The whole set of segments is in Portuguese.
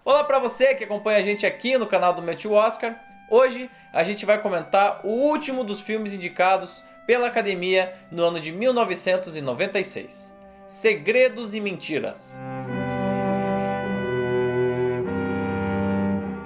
Olá para você que acompanha a gente aqui no canal do meu tio Oscar. Hoje a gente vai comentar o último dos filmes indicados pela Academia no ano de 1996. Segredos e Mentiras.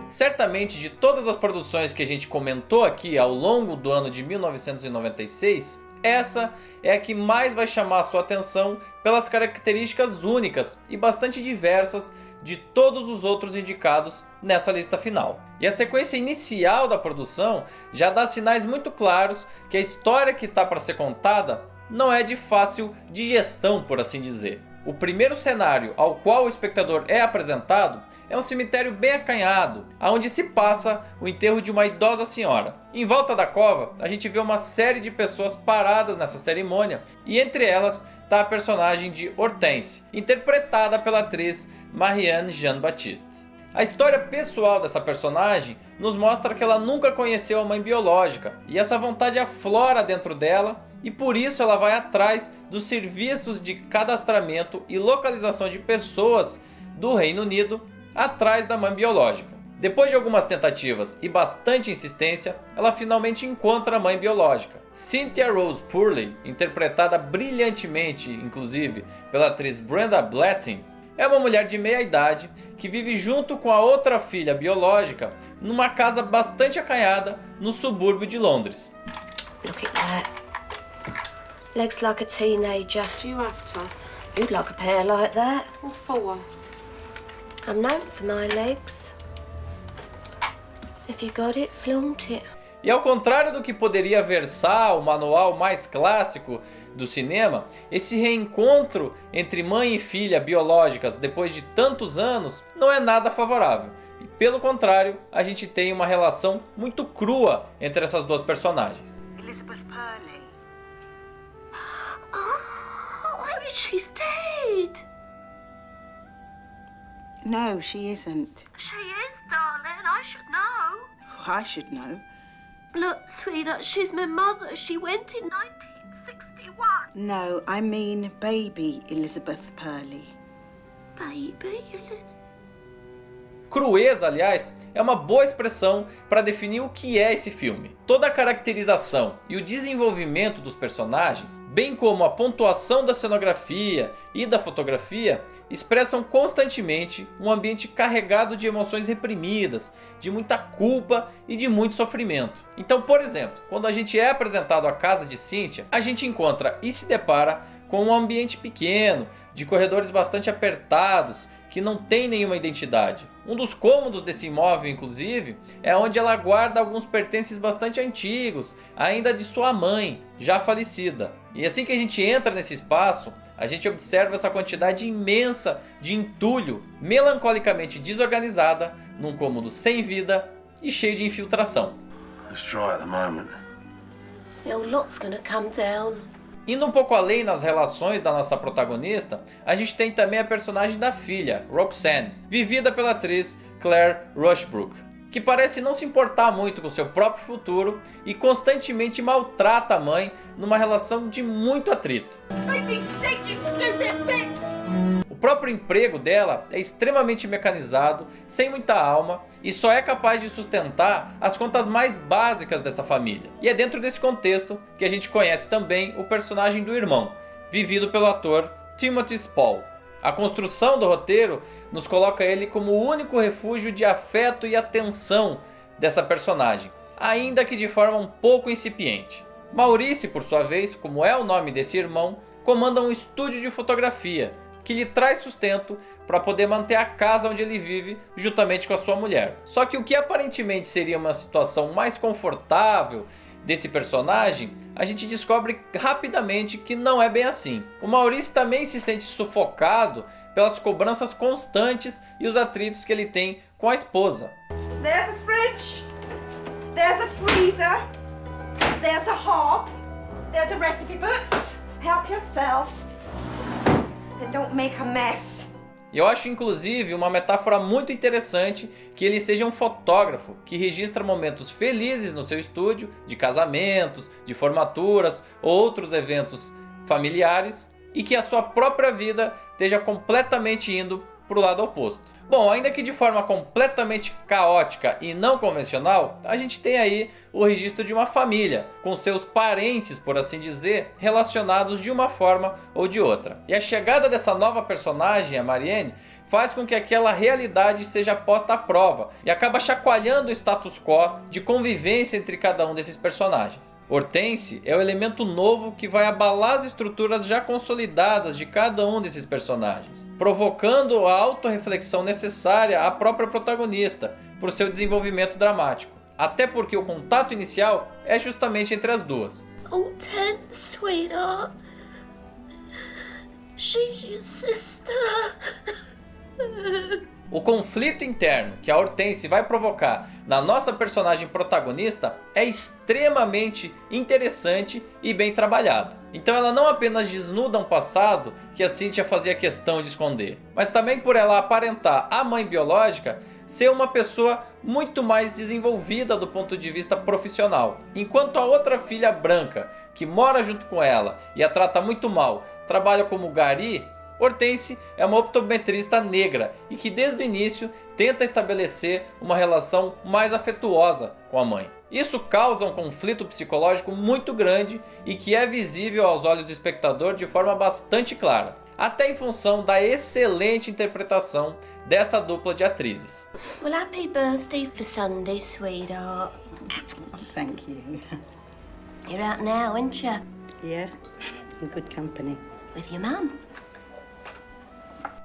Certamente de todas as produções que a gente comentou aqui ao longo do ano de 1996, essa é a que mais vai chamar a sua atenção pelas características únicas e bastante diversas de todos os outros indicados nessa lista final. E a sequência inicial da produção já dá sinais muito claros que a história que está para ser contada não é de fácil digestão, por assim dizer. O primeiro cenário ao qual o espectador é apresentado é um cemitério bem acanhado, onde se passa o enterro de uma idosa senhora. Em volta da cova, a gente vê uma série de pessoas paradas nessa cerimônia, e entre elas está a personagem de Hortense, interpretada pela atriz Marianne Jean-Baptiste. A história pessoal dessa personagem nos mostra que ela nunca conheceu a mãe biológica, e essa vontade aflora dentro dela, e por isso ela vai atrás dos serviços de cadastramento e localização de pessoas do Reino Unido atrás da mãe biológica. Depois de algumas tentativas e bastante insistência, ela finalmente encontra a mãe biológica. Cynthia Rose Purley, interpretada brilhantemente, inclusive, pela atriz Brenda Blattin, é uma mulher de meia idade que vive junto com a outra filha biológica numa casa bastante acanhada no subúrbio de Londres. Look at that. Legs like a teenager. Do you have to? You'd like a pair like that. What for? I'm known for my legs. If you got it, flaunt it. E ao contrário do que poderia versar o manual mais clássico do cinema, esse reencontro entre mãe e filha biológicas depois de tantos anos não é nada favorável. E pelo contrário, a gente tem uma relação muito crua entre essas duas personagens. Elizabeth Purley. Oh, I wish she's dead. No, she isn't. She is, darling. I should know. I should know. Look, sweetheart, she's my mother. She went in 1961. No, I mean baby Elizabeth Purley. Baby, Elizabeth. Crueza, aliás, é uma boa expressão para definir o que é esse filme. Toda a caracterização e o desenvolvimento dos personagens, bem como a pontuação da cenografia e da fotografia, expressam constantemente um ambiente carregado de emoções reprimidas, de muita culpa e de muito sofrimento. Então, por exemplo, quando a gente é apresentado à casa de Cynthia, a gente encontra e se depara com um ambiente pequeno, de corredores bastante apertados, que não tem nenhuma identidade. Um dos cômodos desse imóvel, inclusive, é onde ela guarda alguns pertences bastante antigos, ainda de sua mãe, já falecida. E assim que a gente entra nesse espaço, a gente observa essa quantidade imensa de entulho, melancolicamente desorganizada, num cômodo sem vida e cheio de infiltração. It's dry at the moment. The old lot's gonna come down. Indo um pouco além nas relações da nossa protagonista, a gente tem também a personagem da filha, Roxanne, vivida pela atriz Claire Rushbrook, que parece não se importar muito com seu próprio futuro e constantemente maltrata a mãe numa relação de muito atrito. O próprio emprego dela é extremamente mecanizado, sem muita alma e só é capaz de sustentar as contas mais básicas dessa família. E é dentro desse contexto que a gente conhece também o personagem do irmão, vivido pelo ator Timothy Spall. A construção do roteiro nos coloca ele como o único refúgio de afeto e atenção dessa personagem, ainda que de forma um pouco incipiente. Maurice, por sua vez, como é o nome desse irmão, comanda um estúdio de fotografia que lhe traz sustento para poder manter a casa onde ele vive juntamente com a sua mulher. Só que o que aparentemente seria uma situação mais confortável desse personagem, a gente descobre rapidamente que não é bem assim. O Maurice também se sente sufocado pelas cobranças constantes e os atritos que ele tem com a esposa. There's a fridge, there's a freezer, there's a hob, there's a recipe books. Help yourself. And don't make a mess. E eu acho inclusive uma metáfora muito interessante que ele seja um fotógrafo que registra momentos felizes no seu estúdio, de casamentos, de formaturas ou outros eventos familiares, e que a sua própria vida esteja completamente indo para o lado oposto. Bom, ainda que de forma completamente caótica e não convencional, a gente tem aí o registro de uma família, com seus parentes, por assim dizer, relacionados de uma forma ou de outra. E a chegada dessa nova personagem, a Marianne, faz com que aquela realidade seja posta à prova e acaba chacoalhando o status quo de convivência entre cada um desses personagens. Hortense é o elemento novo que vai abalar as estruturas já consolidadas de cada um desses personagens, provocando a autorreflexão necessária à própria protagonista por seu desenvolvimento dramático. Até porque o contato inicial é justamente entre as duas. Hortense, sweetheart. She's your sister. O conflito interno que a Hortense vai provocar na nossa personagem protagonista é extremamente interessante e bem trabalhado. Então ela não apenas desnuda um passado que a Cynthia fazia questão de esconder, mas também por ela aparentar a mãe biológica ser uma pessoa muito mais desenvolvida do ponto de vista profissional. Enquanto a outra filha branca, que mora junto com ela e a trata muito mal, trabalha como gari, Hortense é uma optometrista negra e que desde o início tenta estabelecer uma relação mais afetuosa com a mãe. Isso causa um conflito psicológico muito grande e que é visível aos olhos do espectador de forma bastante clara, até em função da excelente interpretação dessa dupla de atrizes. Well, happy birthday for Sunday, sweetheart. Oh, thank you. You're out now, aren't you? Yeah, in good company. With your mum.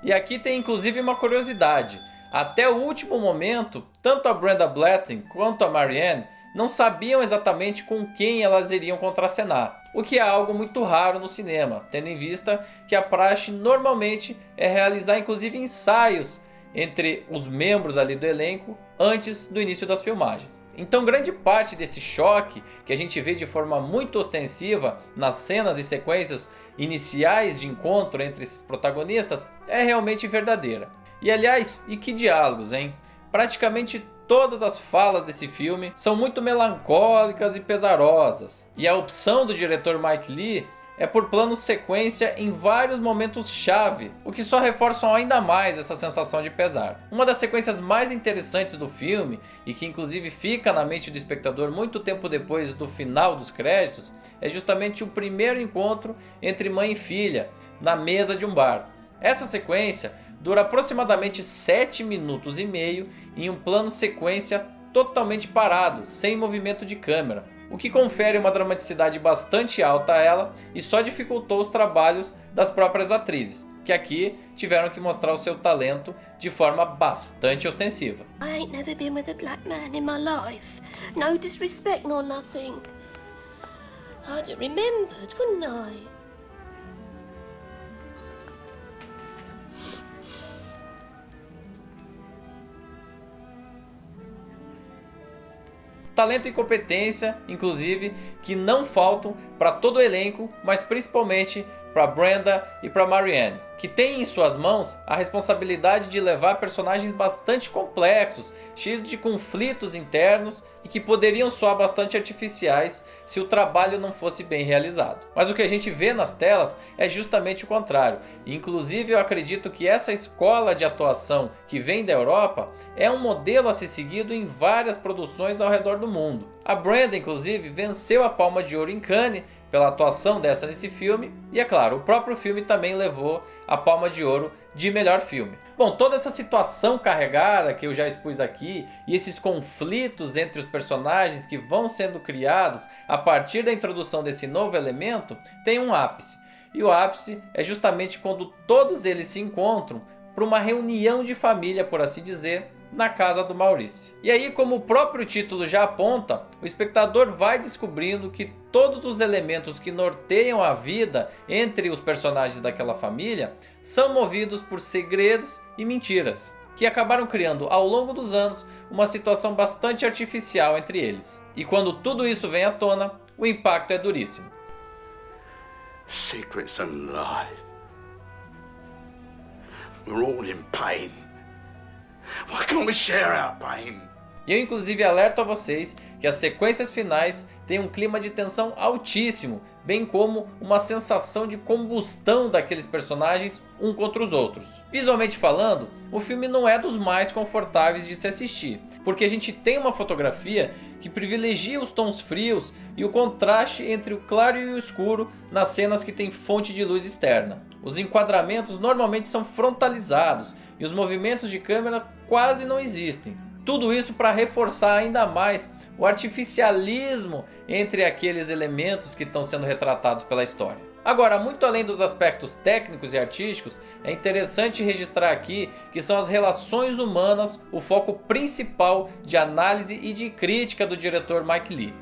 E aqui tem inclusive uma curiosidade. Até o último momento, tanto a Brenda Blethyn quanto a Marianne não sabiam exatamente com quem elas iriam contracenar, o que é algo muito raro no cinema, tendo em vista que a praxe normalmente é realizar inclusive ensaios entre os membros ali do elenco antes do início das filmagens. Então grande parte desse choque que a gente vê de forma muito ostensiva nas cenas e sequências iniciais de encontro entre esses protagonistas é realmente verdadeira. E aliás, e que diálogos, hein? Praticamente todas as falas desse filme são muito melancólicas e pesarosas. E a opção do diretor Mike Leigh é por plano sequência em vários momentos chave, o que só reforçam ainda mais essa sensação de pesar. Uma das sequências mais interessantes do filme, e que inclusive fica na mente do espectador muito tempo depois do final dos créditos, é justamente o primeiro encontro entre mãe e filha, na mesa de um bar. Essa sequência dura aproximadamente 7 minutos e meio em um plano sequência totalmente parado, sem movimento de câmera, o que confere uma dramaticidade bastante alta a ela e só dificultou os trabalhos das próprias atrizes, que aqui tiveram que mostrar o seu talento de forma bastante ostensiva. I ain't never been with a black man in my life. No disrespect nor nothing. I'd have remembered, wouldn't I? Talento e competência, inclusive, que não faltam para todo o elenco, mas principalmente para Brenda e para Marianne, que têm em suas mãos a responsabilidade de levar personagens bastante complexos, cheios de conflitos internos e que poderiam soar bastante artificiais se o trabalho não fosse bem realizado. Mas o que a gente vê nas telas é justamente o contrário. Inclusive eu acredito que essa escola de atuação que vem da Europa é um modelo a ser seguido em várias produções ao redor do mundo. A Brenda inclusive venceu a Palma de Ouro em Cannes pela atuação dessa nesse filme, e é claro, o próprio filme também levou a Palma de Ouro de melhor filme. Bom, toda essa situação carregada que eu já expus aqui e esses conflitos entre os personagens que vão sendo criados a partir da introdução desse novo elemento tem um ápice. E o ápice é justamente quando todos eles se encontram para uma reunião de família, por assim dizer, na casa do Maurice. E aí, como o próprio título já aponta, o espectador vai descobrindo que todos os elementos que norteiam a vida entre os personagens daquela família são movidos por segredos e mentiras, que acabaram criando ao longo dos anos uma situação bastante artificial entre eles. E quando tudo isso vem à tona, o impacto é duríssimo. Secrets and lies. We're all in pain. Why can't we share our pain? E eu inclusive alerto a vocês que as sequências finais têm um clima de tensão altíssimo, bem como uma sensação de combustão daqueles personagens um contra os outros. Visualmente falando, o filme não é dos mais confortáveis de se assistir, porque a gente tem uma fotografia que privilegia os tons frios e o contraste entre o claro e o escuro nas cenas que tem fonte de luz externa. Os enquadramentos normalmente são frontalizados e os movimentos de câmera quase não existem. Tudo isso para reforçar ainda mais o artificialismo entre aqueles elementos que estão sendo retratados pela história. Agora, muito além dos aspectos técnicos e artísticos, é interessante registrar aqui que são as relações humanas o foco principal de análise e de crítica do diretor Mike Leigh.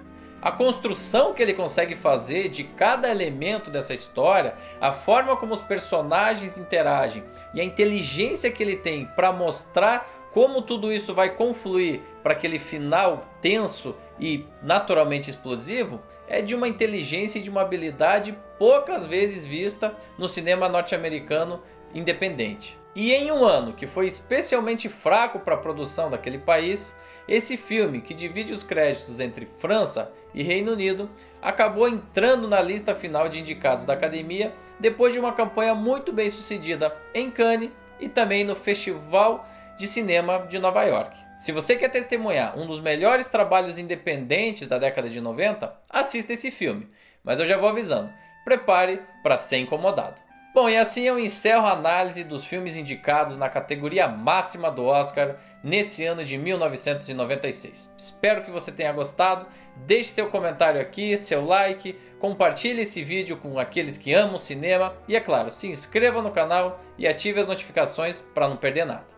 A construção que ele consegue fazer de cada elemento dessa história, a forma como os personagens interagem e a inteligência que ele tem para mostrar como tudo isso vai confluir para aquele final tenso e naturalmente explosivo, é de uma inteligência e de uma habilidade poucas vezes vista no cinema norte-americano independente. E em um ano que foi especialmente fraco para a produção daquele país, esse filme, que divide os créditos entre França e Reino Unido, acabou entrando na lista final de indicados da Academia depois de uma campanha muito bem sucedida em Cannes e também no Festival de Cinema de Nova York. Se você quer testemunhar um dos melhores trabalhos independentes da década de 90, assista esse filme, mas eu já vou avisando, prepare para ser incomodado. Bom, e assim eu encerro a análise dos filmes indicados na categoria máxima do Oscar nesse ano de 1996. Espero que você tenha gostado, deixe seu comentário aqui, seu like, compartilhe esse vídeo com aqueles que amam cinema e, é claro, se inscreva no canal e ative as notificações para não perder nada.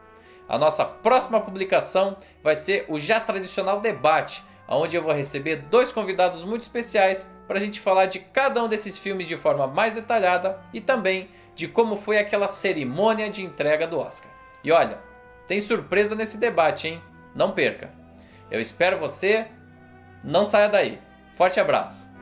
A nossa próxima publicação vai ser o já tradicional debate, onde eu vou receber 2 convidados muito especiais para a gente falar de cada um desses filmes de forma mais detalhada e também de como foi aquela cerimônia de entrega do Oscar. E olha, tem surpresa nesse debate, hein? Não perca! Eu espero você, não saia daí. Forte abraço!